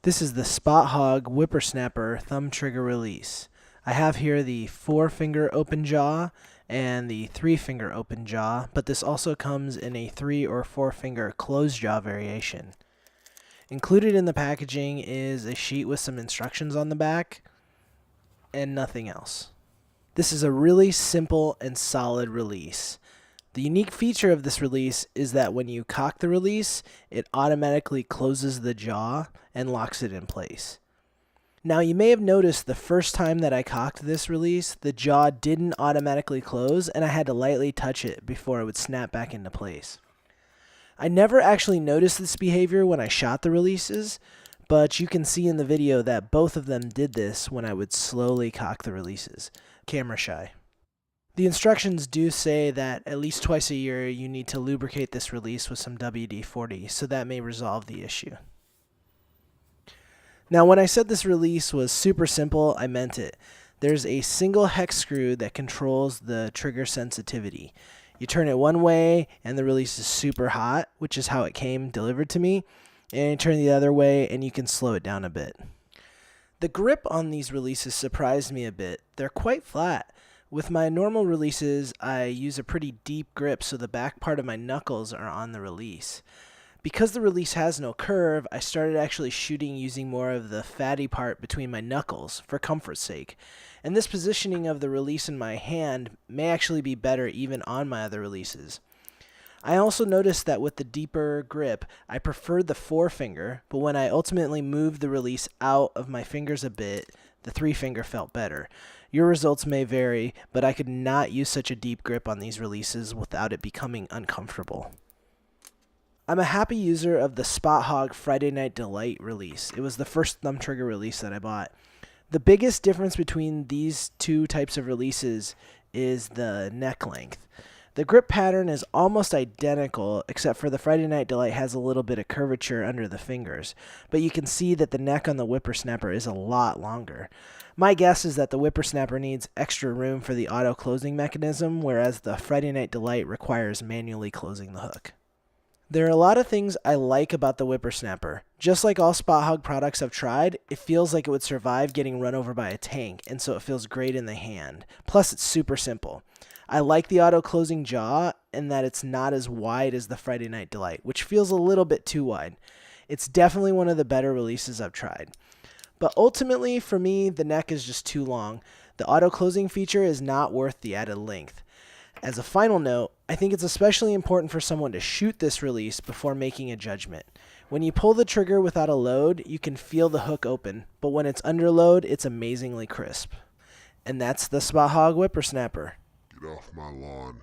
This is the Spot Hogg Whippersnapper thumb trigger release. I have here the 4-finger open jaw and the 3-finger open jaw, but this also comes in a 3 or 4-finger closed jaw variation. Included in the packaging is a sheet with some instructions on the back and nothing else. This is a really simple and solid release. The unique feature of this release is that when you cock the release, it automatically closes the jaw and locks it in place. Now you may have noticed the first time that I cocked this release, the jaw didn't automatically close and I had to lightly touch it before it would snap back into place. I never actually noticed this behavior when I shot the releases, but you can see in the video that both of them did this when I would slowly cock the releases. Camera shy. The instructions do say that at least twice a year you need to lubricate this release with some WD-40, so that may resolve the issue. Now when I said this release was super simple, I meant it. There's a single hex screw that controls the trigger sensitivity. You turn it one way and the release is super hot, which is how it came delivered to me, and you turn the other way and you can slow it down a bit. The grip on these releases surprised me a bit. They're quite flat. With my normal releases, I use a pretty deep grip so the back part of my knuckles are on the release. Because the release has no curve, I started actually shooting using more of the fatty part between my knuckles for comfort's sake. And this positioning of the release in my hand may actually be better even on my other releases. I also noticed that with the deeper grip, I preferred the 4-finger, but when I ultimately moved the release out of my fingers a bit, the 3-finger felt better. Your results may vary, but I could not use such a deep grip on these releases without it becoming uncomfortable. I'm a happy user of the Spot Hogg Friday Night Delight release. It was the first thumb trigger release that I bought. The biggest difference between these two types of releases is the neck length. The grip pattern is almost identical, except for the Friday Night Delight has a little bit of curvature under the fingers, but you can see that the neck on the Whippersnapper is a lot longer. My guess is that the Whippersnapper needs extra room for the auto closing mechanism, whereas the Friday Night Delight requires manually closing the hook. There are a lot of things I like about the Whippersnapper. Just like all Spot Hogg products I've tried, it feels like it would survive getting run over by a tank, and so it feels great in the hand. Plus, it's super simple. I like the auto-closing jaw and that it's not as wide as the Friday Night Delight, which feels a little bit too wide. It's definitely one of the better releases I've tried. But ultimately, for me, the neck is just too long. The auto-closing feature is not worth the added length. As a final note, I think it's especially important for someone to shoot this release before making a judgment. When you pull the trigger without a load, you can feel the hook open, but when it's under load, it's amazingly crisp. And that's the Spot Hogg Whippersnapper. Get off my lawn.